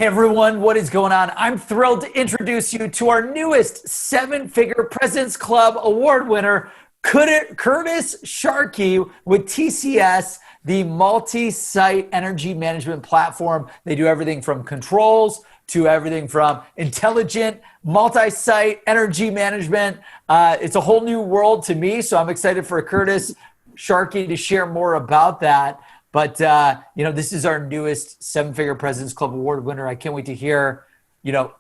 Hey everyone, what is going on? I'm thrilled to introduce you to our newest seven-figure President's Club award winner, Curtis Sharkey with TCS, the multi-site energy management platform. They do everything from controls to everything from intelligent multi-site energy management. It's a whole new world to me, so I'm excited for Curtis Sharkey to share more about that. But, this is our newest seven-figure President's Club award winner. I can't wait to hear,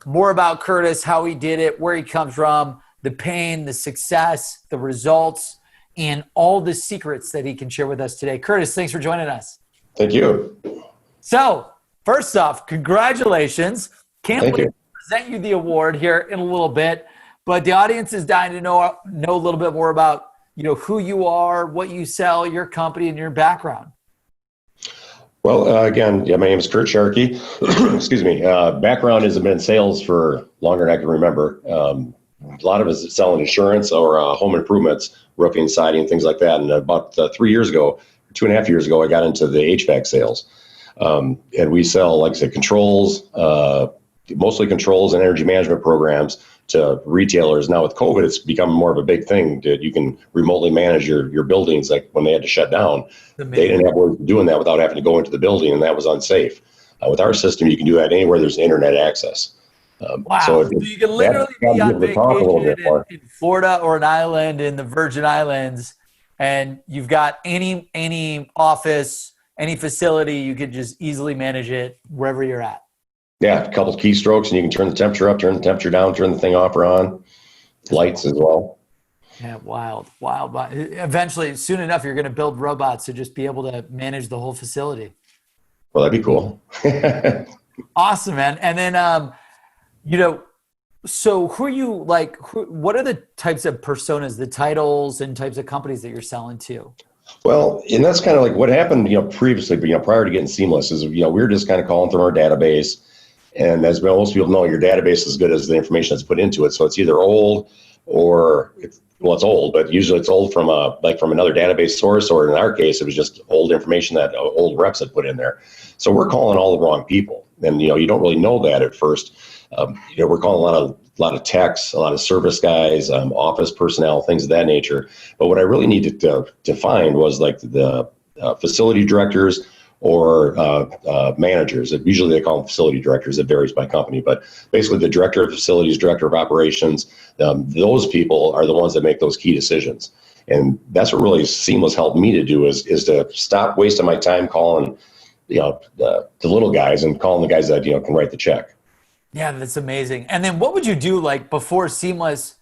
more about Curtis, how he did it, where he comes from, the pain, the success, the results, and all the secrets that he can share with us today. Curtis, thanks for joining us. Thank you. So, first off, congratulations. Can't wait to present you the award here in a little bit. But the audience is dying to know a little bit more about, who you are, what you sell, your company, and your background. Well, again, my name is Kurt Sharkey. Excuse me. Background has been in sales for longer than I can remember. A lot of it is selling insurance or home improvements, roofing, siding, things like that. And about 3 years ago, 2.5 years ago, I got into the HVAC sales. And we sell, like I said, controls, mostly controls and energy management programs to retailers. Now with COVID, it's become more of a big thing that you can remotely manage your buildings. Like when they had to shut down, they didn't have ways of doing that without having to go into the building, and that was unsafe. With our system, you can do that anywhere there's internet access. Wow. So you can literally be on vacation in Florida or an island in the Virgin Islands, and you've got any office, any facility, you could just easily manage it wherever you're at. Yeah, a couple of keystrokes, and you can turn the temperature up, turn the temperature down, turn the thing off or on. Lights as well. Yeah, wild. But eventually, soon enough, you're going to build robots to just be able to manage the whole facility. Well, that'd be cool. Awesome, man. And then, so who are you what are the types of personas, the titles and types of companies that you're selling to? Well, and that's kind of like what happened, previously, prior to getting Seamless is, we were just kind of calling from our database. And as most people know, your database is as good as the information that's put into it. So it's either old or it's old, but usually it's old from another database source, or in our case, it was just old information that old reps had put in there. So we're calling all the wrong people. And, you don't really know that at first. We're calling a lot of techs, a lot of service guys, office personnel, things of that nature. But what I really needed to find was like the facility directors or managers. Usually they call them facility directors. It varies by company, but basically the director of facilities, director of operations, those people are the ones that make those key decisions. And that's what really Seamless helped me to do is to stop wasting my time calling, the little guys and calling the guys that, can write the check. Yeah, that's amazing. And then what would you do before Seamless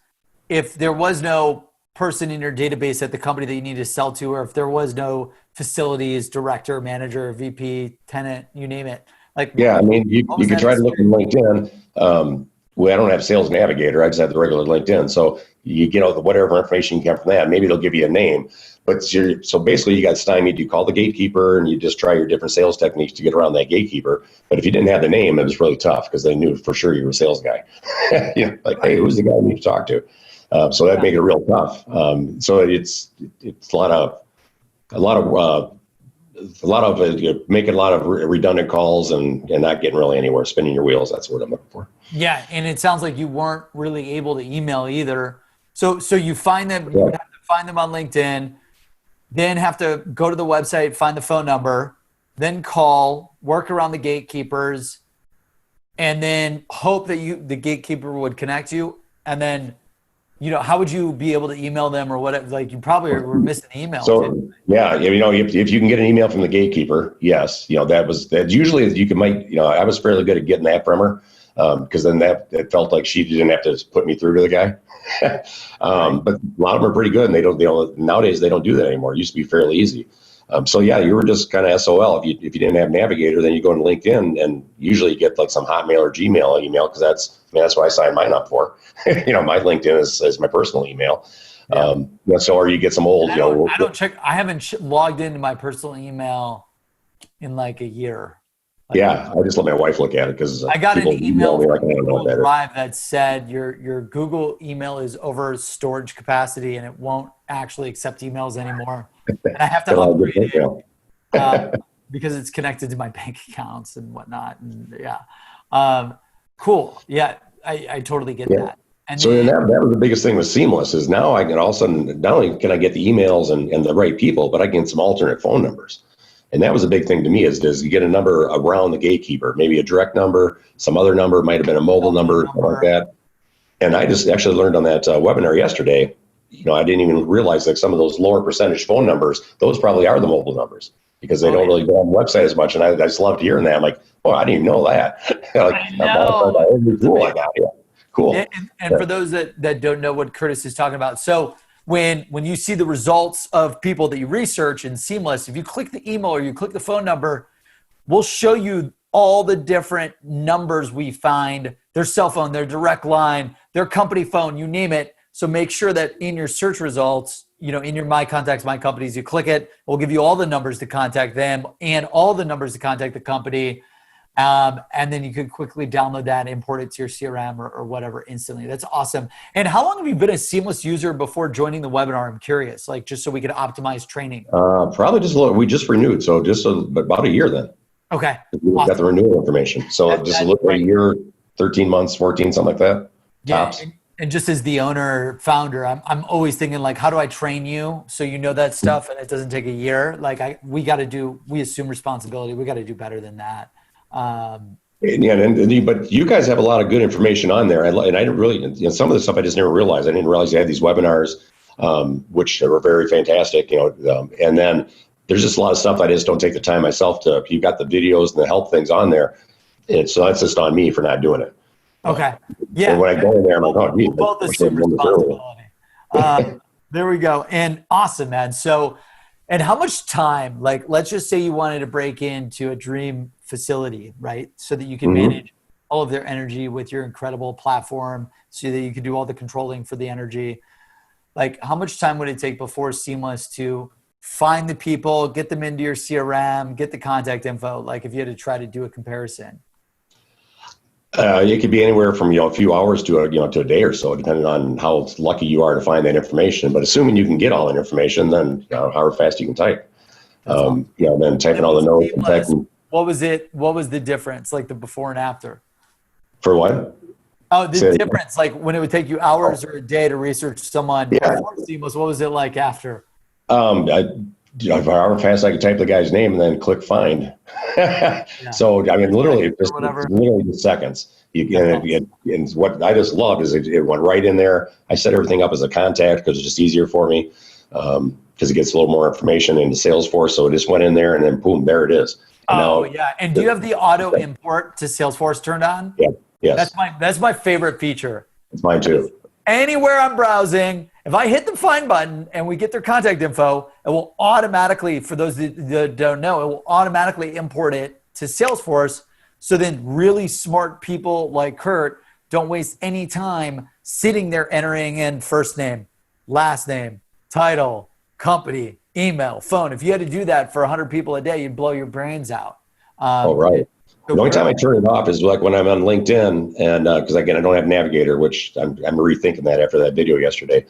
if there was no person in your database at the company that you need to sell to, or if there was no facilities director, manager, VP, tenant, you name it? You can try to look in LinkedIn. I don't have Sales Navigator. I just have the regular LinkedIn. So you get all whatever information you get from that. Maybe it'll give you a name. But so basically you got stymied. You call the gatekeeper and you just try your different sales techniques to get around that gatekeeper. But if you didn't have the name, it was really tough because they knew for sure you were a sales guy. Hey, who's the guy I need to talk to? So that made it real tough. So it's a lot of making a lot of redundant calls and not getting really anywhere, spinning your wheels. That's what I'm looking for. Yeah, and it sounds like you weren't really able to email either. So you find them, you have to find them on LinkedIn, then have to go to the website, find the phone number, then call, work around the gatekeepers, and then hope that the gatekeeper would connect you, and then. How would you be able to email them or whatever? You probably were missing email. So if you can get an email from the gatekeeper, yes, that usually I was fairly good at getting that from her because then it felt like she didn't have to put me through to the guy. But a lot of them are pretty good, and they don't nowadays they don't do that anymore. It used to be fairly easy. You were just kind of SOL. If you didn't have Navigator, then you go to LinkedIn and usually you get some Hotmail or Gmail email because that's what I signed mine up for. My LinkedIn is my personal email. Yeah. Or you get some old. I don't check. I haven't logged into my personal email in a year. I just let my wife look at it because I got an email from Google Drive that said your Google email is over storage capacity and it won't actually accept emails anymore. And I have to upgrade it because it's connected to my bank accounts and whatnot. And Cool. Yeah, I totally get Yeah. that. And So then then, that was the biggest thing with Seamless is now I can all of a sudden, not only can I get the emails and the right people, but I get some alternate phone numbers. And that was a big thing to me is you get a number around the gatekeeper, maybe a direct number, some other number, might have been a mobile cell phone number, something like number. that. And I just actually learned on that webinar yesterday, I didn't even realize that some of those lower percentage phone numbers, those probably are the mobile numbers because they Oh don't yeah. really go on the website as much. And I just loved hearing that. I'm like, oh, I didn't even know that. Like, I I'm all know. It's cool I amazing. got. Yeah. Cool. And for those that don't know what Curtis is talking about, so when you see the results of people that you research in Seamless, if you click the email or you click the phone number, we'll show you all the different numbers we find, their cell phone, their direct line, their company phone, you name it. So make sure that in your search results, in your My Contacts, My Companies, you click it. We'll give you all the numbers to contact them and all the numbers to contact the company. And then you could quickly download that, import it to your CRM or whatever instantly. That's awesome. And how long have you been a Seamless user before joining the webinar? I'm curious, like just so we could optimize training. Probably just a little, we just renewed. So just about a year then. Okay. We got the Awesome. renewal information. So just a That's little a great. year, 13 months, 14, something like that. Yeah. Tops. And just as the owner founder, I'm always thinking like, how do I train you so you know that stuff and it doesn't take a year? Like we assume responsibility. We got to do better than that. Yeah, but you guys have a lot of good information on there, and I didn't really, some of the stuff I just never realized. I didn't realize you had these webinars, which were very fantastic. And then there's just a lot of stuff I just don't take the time myself to. You got the videos and the help things on there, and so that's just on me for not doing it. Okay. Yeah. And when I go in there, I'm like, oh, geez, We'll both I wish I'd assume done this earlier. responsibility. There we go. And awesome, man. So, and how much time, like, let's just say you wanted to break into a dream facility, right? So that you can Mhm. manage all of their energy with your incredible platform so that you could do all the controlling for the energy. Like, how much time would it take before Seamless to find the people, get them into your CRM, get the contact info? Like, if you had to try to do a comparison. It could be anywhere from a few hours to a day or so, depending on how lucky you are to find that information. But assuming you can get all that information, then however fast you can type. That's awesome. Then typing all the notes and typing. What was it? What was the difference, like the before and after? For what? Oh, the Say, difference, like when it would take you hours or a day to research someone yeah. before Seamless, what was it like after? However fast I could type the guy's name and then click find. Yeah. So I mean, literally, it's whatever. literally just seconds. And what I just love is it went right in there. I set everything up as a contact because it's just easier for me because it gets a little more information into Salesforce. So it just went in there and then boom, there it is. And Yeah. And do you have the auto import to Salesforce turned on? Yeah. Yes. That's my favorite feature. It's mine too. Anywhere I'm browsing, if I hit the find button and we get their contact info, it will automatically, for those that don't know, it will automatically import it to Salesforce. So then really smart people like Kurt don't waste any time sitting there entering in first name, last name, title, company, email, phone. If you had to do that for 100 people a day, you'd blow your brains out. Right. The only time I turn it off is like when I'm on LinkedIn, and because again, I don't have Navigator, which I'm rethinking that after that video yesterday.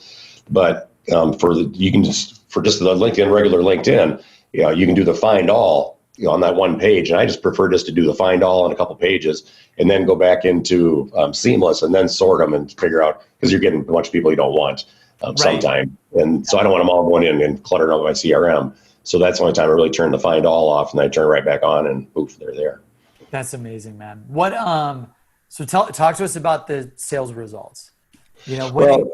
But you can just for just the LinkedIn, regular LinkedIn, you can do the find all on that one page, and I just prefer just to do the find all on a couple pages, and then go back into Seamless and then sort them and figure out because you're getting a bunch of people you don't want sometime, and so I don't want them all going in and cluttering up my CRM. So that's the only time I really turn the find all off, and then I turn it right back on, and poof, they're there. That's amazing, man. What so talk to us about the sales results. It's incredible.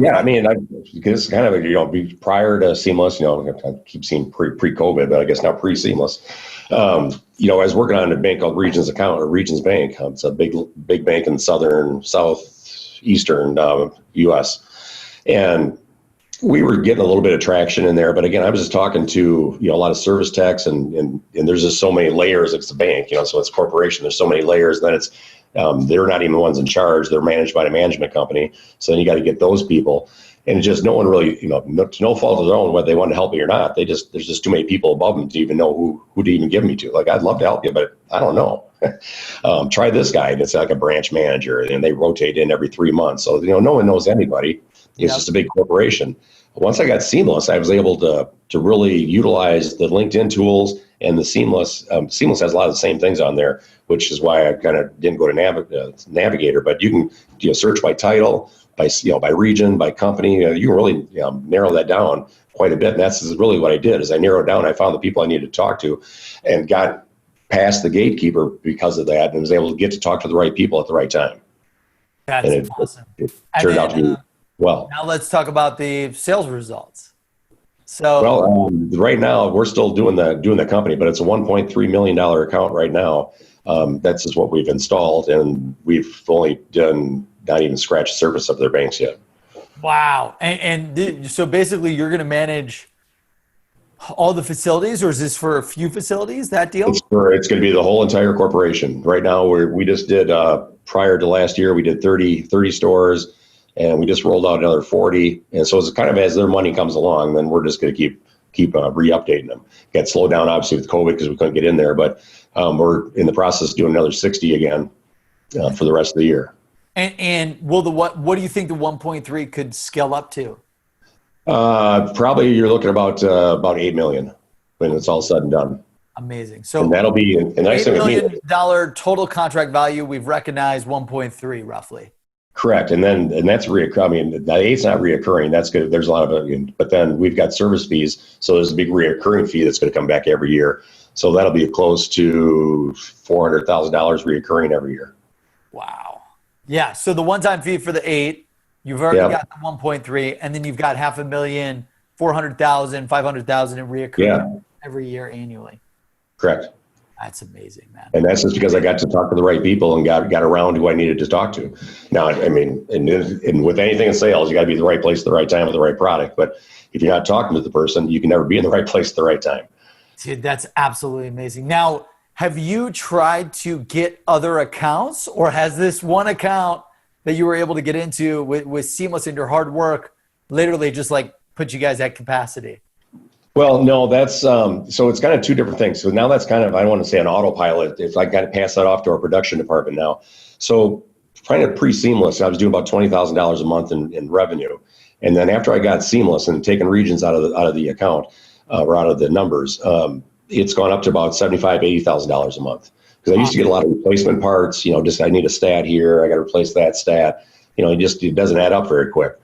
Yeah, I mean, it's kind of prior to Seamless, I keep seeing pre-COVID, but I guess now pre-Seamless. I was working on a bank called Regions Bank. It's a big bank in southeastern U.S. And we were getting a little bit of traction in there, but again, I was just talking to a lot of service techs, and there's just so many layers. It's a bank, so it's a corporation. There's so many layers. Then it's they're not even the ones in charge. They're managed by the management company. So then you got to get those people, and just no one really, no fault of their own whether they want to help me or not. There's just too many people above them to even know who to even give me to. Like I'd love to help you, but I don't know. Try this guy. And it's like a branch manager, and they rotate in every 3 months. So no one knows anybody. It's just a big corporation. Once I got Seamless, I was able to really utilize the LinkedIn tools And the Seamless has a lot of the same things on there, which is why I kind of didn't go to Navigator. But you can search by title, by region, by company. You can really narrow that down quite a bit. And that's really what I did. Is I narrowed down. I found the people I needed to talk to, and got past the gatekeeper because of that, and was able to get to talk to the right people at the right time. That's awesome. It turned out to be well. Now let's talk about the sales results. So, well, right now we're still doing the company, but it's a $1.3 million account right now. That's just what we've installed, and we've only done not even scratched the surface of their banks yet. wow. So basically you're going to manage all the facilities, or is this for a few facilities, that deal? It's going to be the whole entire corporation. Right now we just did, prior to last year, we did 30 stores, and we just rolled out another 40. And so it's kind of as their money comes along, then we're just going to keep re-updating them. Got slowed down obviously with COVID because we couldn't get in there, but we're in the process of doing another 60 again for the rest of the year. And what do you think the 1.3 could scale up to? Probably you're looking about 8 million when it's all said and done. Amazing. So and that'll be a nice $8 million total contract value. We've recognized 1.3 roughly. Correct. And that's reoccurring. I mean, the 8's not reoccurring. That's good. There's a lot of it, but then we've got service fees. So there's a big reoccurring fee that's going to come back every year. So that'll be close to $400,000 reoccurring every year. Wow. Yeah. So the one-time fee for the 8, you've already got the 1.3, and then you've got $500,000, $400,000, $500,000 in reoccurring every year annually. Correct. That's amazing, man. And that's just because I got to talk to the right people and got around who I needed to talk to. Now, I mean, and with anything in sales, you got to be at the right place at the right time with the right product. But if you're not talking to the person, you can never be in the right place at the right time. Dude, that's absolutely amazing. Now, have you tried to get other accounts, or has this one account that you were able to get into with Seamless and your hard work literally just like put you guys at capacity? Well, no, that's so it's kind of two different things. So now that's kind of, I don't want to say an autopilot, if I got to pass that off to our production department now. So kind of pre-Seamless, I was doing about $20,000 a month in revenue. And then after I got Seamless and taken regions out of the account or out of the numbers, it's gone up to about $75,000, $80,000 a month. Because I used to get a lot of replacement parts, just I need a stat here, I got to replace that stat. It doesn't add up very quick.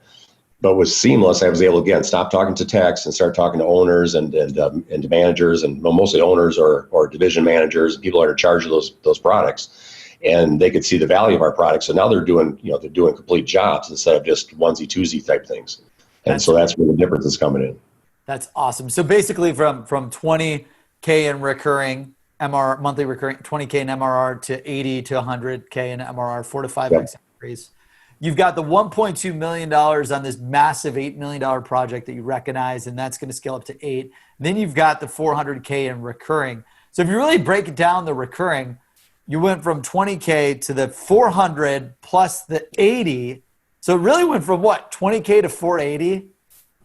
But with Seamless, I was able to, again, stop talking to techs and start talking to owners and to managers, and mostly owners or division managers, people that are in charge of those products. And they could see the value of our products. So now they're doing complete jobs instead of just onesie twosie type things. And so that's where the difference is coming in. That's awesome. So basically from 20K in recurring MRR, monthly recurring, 20K in MRR to 80 to 100K in MRR, 4 to 5x increase. You've got the $1.2 million on this massive $8 million project that you recognize, and that's going to scale up to 8. Then you've got the 400K in recurring. So if you really break it down, the recurring, you went from 20K to the 400 plus the 80. So it really went from what, 20K to 480?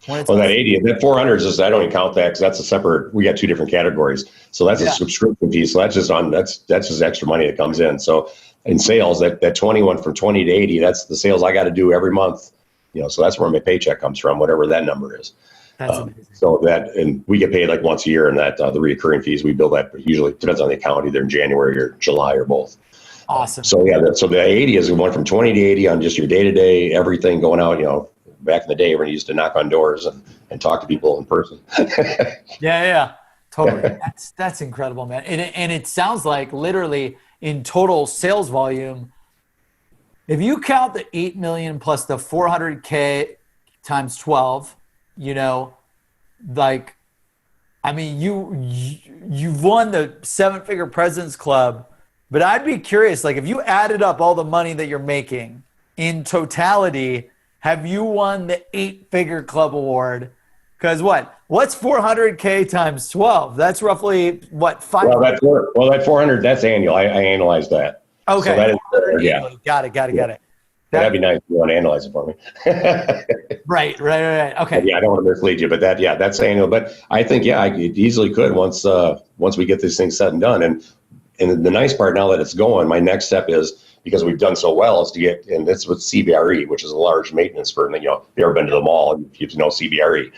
Well, that 80, that 400 is, I don't even count that because that's a separate, we got two different categories. So that's a subscription piece. So that's just extra money that comes in. So in sales, that 20 went from 20 to 80. That's the sales I got to do every month. So that's where my paycheck comes from, whatever that number is. That's amazing. So and we get paid like once a year, and that the recurring fees, we bill that usually depends on the account, either in January or July or both. Awesome. So the 80 is going from 20 to 80 on just your day-to-day, everything going out, back in the day when you used to knock on doors and talk to people in person. Yeah, totally. That's incredible, man. And it sounds like literally in total sales volume, if you count the 8 million plus the 400K times 12, you've won the 7-figure President's Club, but I'd be curious, if you added up all the money that you're making in totality, have you won the 8-figure club award? Because what's 400K times 12? That's roughly what, 5? Well, that 400, that's annual. I analyzed that. Okay. So that is, Got it. That'd be nice if you want to analyze it for me. Right. Okay. Yeah, I don't want to mislead you, but that's annual. But I think, I easily could once we get this thing said and done. And the nice part now that it's going, my next step is, because we've done so well, is to get, and it's with CBRE, which is a large maintenance firm. If you've ever been to the mall, you know CBRE.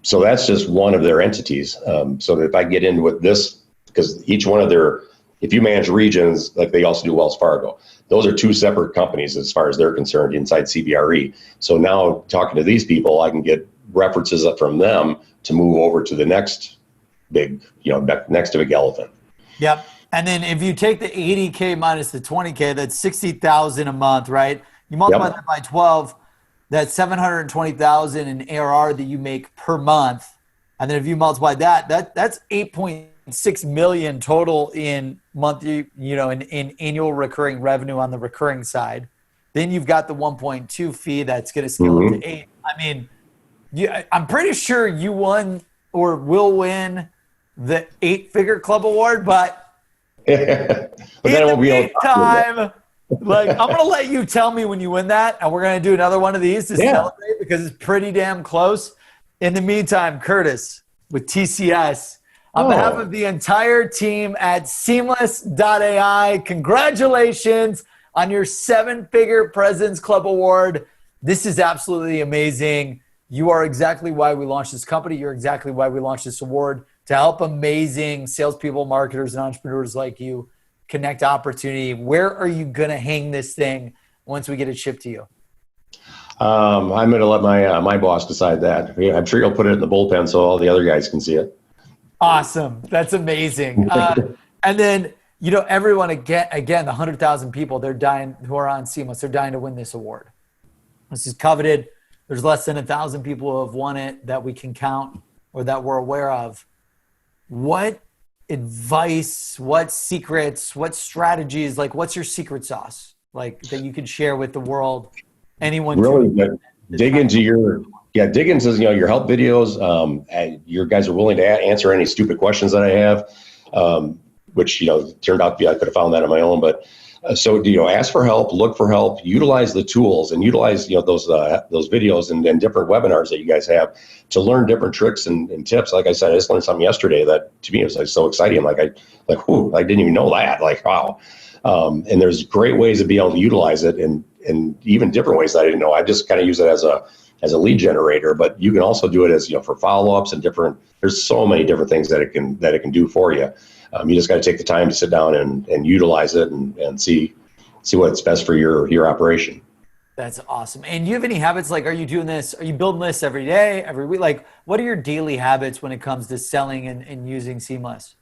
So that's just one of their entities. So that if I get in with this, because each one of their, if you manage regions, like they also do Wells Fargo, those are two separate companies as far as they're concerned inside CBRE. So now talking to these people, I can get references up from them to move over to the next big, next big elephant. Yep. And then if you take the 80K minus the 20K, that's 60,000 a month, right? You multiply that by 12, that's 720,000 in ARR that you make per month. And then if you multiply that's 8.6 million total in monthly, in annual recurring revenue on the recurring side. Then you've got the 1.2 fee that's going to scale up to 8. I mean, I'm pretty sure you won or will win the 8-figure club award, but But in then it the won't be able to meantime, like, I'm going to let you tell me when you win that, and we're going to do another one of these to celebrate because it's pretty damn close. In the meantime, Curtis, with TCS, on behalf of the entire team at Seamless.AI, congratulations on your 7-figure President's Club Award. This is absolutely amazing. You are exactly why we launched this company. You're exactly why we launched this award, to help amazing salespeople, marketers, and entrepreneurs like you connect opportunity. Where are you going to hang this thing once we get it shipped to you? I'm going to let my boss decide that. I'm sure he'll put it in the bullpen so all the other guys can see it. Awesome. That's amazing. And then, everyone, again, the 100,000 people, they're dying, who are on Seamless, they're dying to win this award. This is coveted. There's less than 1,000 people who have won it that we can count or that we're aware of. What advice, what secrets, what strategies, like what's your secret sauce, like that you can share with the world? Anyone really dig into your your help videos. Your guys are willing to answer any stupid questions that I have, which turned out to be, I could have found that on my own, but so ask for help, look for help, utilize the tools, and utilize those videos and different webinars that you guys have to learn different tricks and tips. Like I said, I just learned something yesterday that to me was like so exciting. I'm like, I didn't even know that. Like, wow. And there's great ways to be able to utilize it, and even different ways that I didn't know. I just kind of use it as a lead generator, but you can also do it as for follow-ups and different. There's so many different things that it can do for you. You just got to take the time to sit down and utilize it and see what's best for your operation. That's awesome. And do you have any habits? Like, are you doing this? Are you building this every day, every week? Like, what are your daily habits when it comes to selling and using Seamless?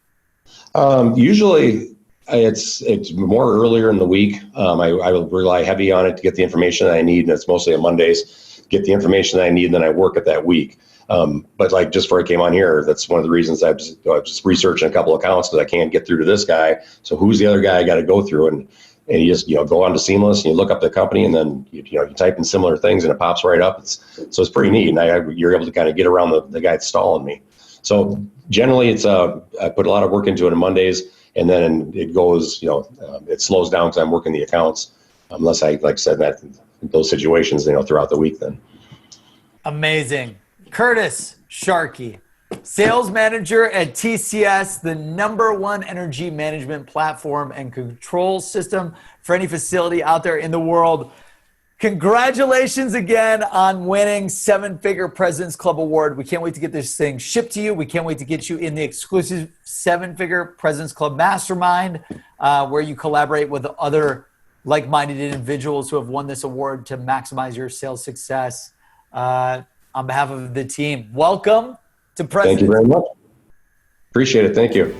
Usually it's more earlier in the week. I will rely heavy on it to get the information that I need, and it's mostly on Mondays. Get the information that I need, and then I work it that week. But like just before I came on here, that's one of the reasons I was just researching a couple of accounts because I can't get through to this guy. So who's the other guy I got to go through? And you just go on to Seamless and you look up the company, and then you type in similar things and it pops right up. So it's pretty neat, and you're able to kind of get around the guy that's stalling me. So generally, I put a lot of work into it on Mondays, and then it goes it slows down because I'm working the accounts, unless I like said that in those situations throughout the week then. Amazing. Curtis Sharkey, sales manager at TCS, the #1 energy management platform and control system for any facility out there in the world. Congratulations again on winning 7-figure President's Club Award. We can't wait to get this thing shipped to you. We can't wait to get you in the exclusive 7-figure President's Club Mastermind, where you collaborate with other like-minded individuals who have won this award to maximize your sales success. On behalf of the team, welcome to President's. Thank you very much. Appreciate it. Thank you.